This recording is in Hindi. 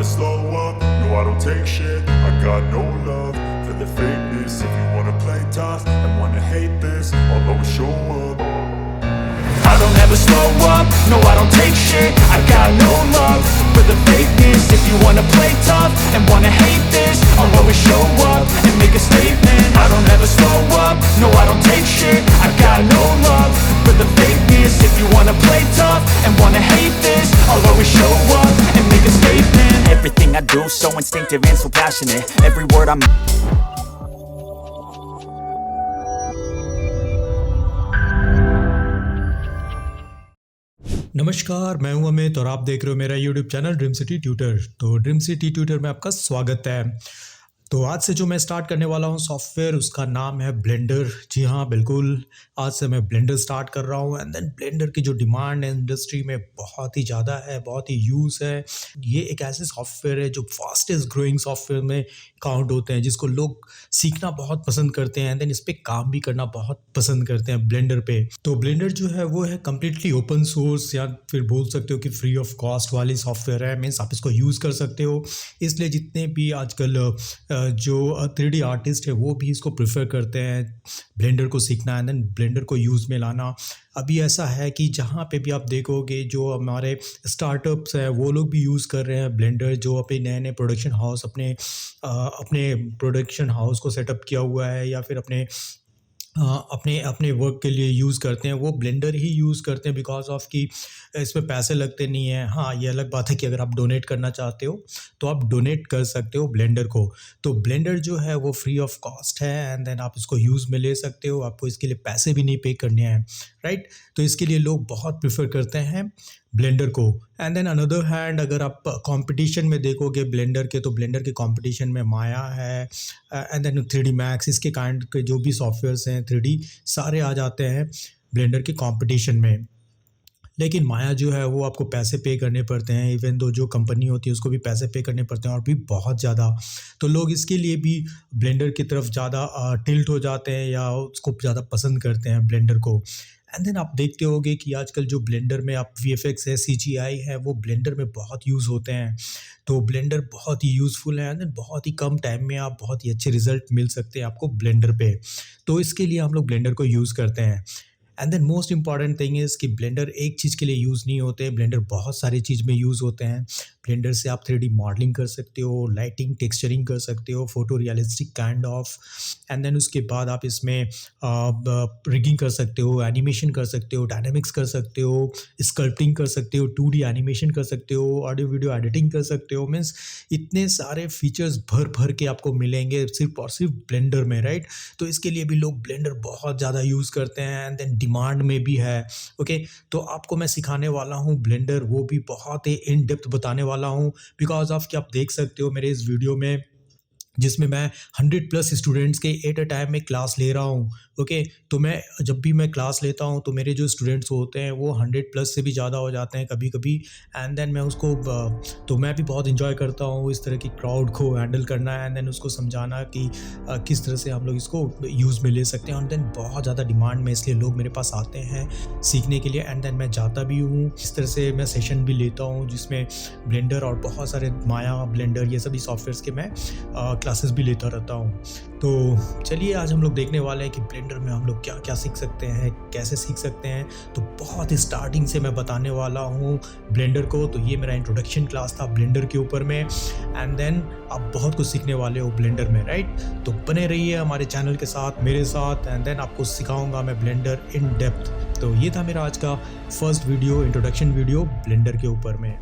slow up, no I don't take shit. I got no love for the fakeness. If you wanna play tough and wanna hate this, I'll always show up. I don't ever slow up, no I don't take shit. I got no love for the fakeness. If you wanna play tough and wanna hate this, I'll always show up and make a statement. I don't ever slow up, no I don't take shit. I got no love for the fakeness. If you wanna play tough and wanna hate this, I'll always show up and make a statement. Everything I do so instinctive and so passionate. Every word I'm नमस्कार, मैं हूं अमित और आप देख रहे हो मेरा YouTube channel dream city tutor. तो ड्रीम सिटी ट्यूटर में आपका स्वागत है। तो आज से जो मैं स्टार्ट करने वाला हूं सॉफ्टवेयर, उसका नाम है ब्लेंडर। जी हाँ, बिल्कुल, आज से मैं ब्लेंडर स्टार्ट कर रहा हूं। एंड देन ब्लेंडर की जो डिमांड है इंडस्ट्री में बहुत ही ज़्यादा है, बहुत ही यूज़ है। ये एक ऐसे सॉफ्टवेयर है जो फास्टेस्ट ग्रोइंग सॉफ्टवेयर में काउंट होते हैं, जिसको लोग सीखना बहुत पसंद करते हैं एंड देन इस पर काम भी करना बहुत पसंद करते हैं ब्लेंडर पे। तो ब्लेंडर जो है वो है कम्प्लीटली ओपन सोर्स, या फिर बोल सकते हो कि फ्री ऑफ कॉस्ट वाली सॉफ्टवेयर है। मीन्स आप इसको यूज़ कर सकते हो। इसलिए जितने भी आजकल जो 3D आर्टिस्ट है वो भी इसको प्रेफर करते हैं ब्लेंडर को सीखना एंड देन ब्लेंडर को यूज़ में लाना। अभी ऐसा है कि जहाँ पे भी आप देखोगे जो हमारे स्टार्टअप्स हैं वो लोग भी यूज़ कर रहे हैं ब्लेंडर। जो अपने नए नए प्रोडक्शन हाउस अपने प्रोडक्शन हाउस को सेटअप किया हुआ है या फिर अपने वर्क के लिए यूज़ करते हैं, वो ब्लेंडर ही यूज़ करते हैं बिकॉज ऑफ कि इसमें पैसे लगते नहीं हैं। हाँ, ये अलग बात है कि अगर आप डोनेट करना चाहते हो तो आप डोनेट कर सकते हो ब्लेंडर को। तो ब्लेंडर जो है वो फ्री ऑफ कॉस्ट है एंड देन आप इसको यूज़ में ले सकते हो। आपको इसके लिए पैसे भी नहीं पे करने हैं, राइट। तो इसके लिए लोग बहुत प्रेफर करते हैं ब्लेंडर को। एंड देन अनदर हैंड अगर आप कंपटीशन में देखोगे ब्लेंडर के, तो ब्लेंडर के कंपटीशन में माया है एंड देन 3D मैक्स, इसके काइंड के जो भी सॉफ्टवेयर्स हैं 3D सारे आ जाते हैं ब्लेंडर के कंपटीशन में। लेकिन माया जो है वो आपको पैसे पे करने पड़ते हैं, इवन दो जो कंपनी होती है उसको भी पैसे पे करने पड़ते हैं और भी बहुत ज़्यादा। तो लोग इसके लिए भी ब्लेंडर की तरफ ज़्यादा टिल्ट हो जाते हैं या उसको ज़्यादा पसंद करते हैं ब्लेंडर को। एंड देन आप देखते होगे कि आजकल जो ब्लेंडर में आप VFX है, CGI है, वो ब्लेंडर में बहुत यूज़ होते हैं। तो ब्लेंडर बहुत ही यूज़फुल है एंड देन बहुत ही कम टाइम में आप बहुत ही अच्छे रिजल्ट मिल सकते हैं आपको ब्लेंडर पे। तो इसके लिए हम लोग ब्लेंडर को यूज़ करते हैं। And then most important thing is कि ब्लेंडर एक चीज़ के लिए यूज़ नहीं होते, ब्लेंडर बहुत सारी चीज़ में यूज़ होते हैं। ब्लेंडर से आप 3D मॉडलिंग कर सकते हो, लाइटिंग टेक्सचरिंग कर सकते हो, photo realistic kind of. And then उसके बाद आप इसमें रिगिंग कर सकते हो, एनिमेशन कर सकते हो, डायनामिक्स कर सकते हो, स्कल्पटिंग कर सकते हो, 2D एनिमेशन कर सकते हो, ऑडियो वीडियो एडिटिंग कर सकते हो। मीन्स इतने सारे फीचर्स भर भर के आपको मिलेंगे सिर्फ और सिर्फ ब्लेंडर में, राइट। तो इसके लिए भी लोग ब्लेंडर बहुत ज़्यादा यूज़ करते हैं एंड देन डिमांड में भी है। ओके, तो आपको मैं सिखाने वाला हूँ ब्लेंडर, वो भी बहुत ही इन डेप्थ बताने वाला हूँ बिकॉज ऑफ कि आप देख सकते हो मेरे इस वीडियो में जिसमें मैं 100+ स्टूडेंट्स के एट अ टाइम में क्लास ले रहा हूँ। ओके, तो मैं जब भी मैं क्लास लेता हूँ तो मेरे जो स्टूडेंट्स होते हैं वो 100+ से भी ज़्यादा हो जाते हैं कभी कभी। एंड देन मैं उसको तो मैं भी बहुत इंजॉय करता हूँ इस तरह की क्राउड को हैंडल करना एंड देन उसको समझाना कि किस तरह से हम लोग इसको यूज़ में ले सकते हैं। एंड देन बहुत ज़्यादा डिमांड में, इसलिए लोग मेरे पास आते हैं सीखने के लिए एंड देन मैं जाता भी हूँ। इस तरह से मैं सेशन भी लेता हूँ जिसमें ब्लेंडर और बहुत सारे माया, ब्लेंडर, ये सभी सॉफ्टवेयर्स के मैं क्लासेस भी लेता रहता हूँ। तो चलिए आज हम लोग देखने वाले हैं कि ब्लेंडर में हम लोग क्या क्या सीख सकते हैं, कैसे सीख सकते हैं। तो बहुत ही स्टार्टिंग से मैं बताने वाला हूँ ब्लेंडर को। तो ये मेरा इंट्रोडक्शन क्लास था ब्लेंडर के ऊपर में एंड देन आप बहुत कुछ सीखने वाले हो ब्लेंडर में, राइट। तो बने रहिए हमारे चैनल के साथ, मेरे साथ, एंड देन आपको सिखाऊंगा मैं ब्लेंडर इन डेप्थ। तो ये था मेरा आज का first video, introduction video blender के ऊपर में।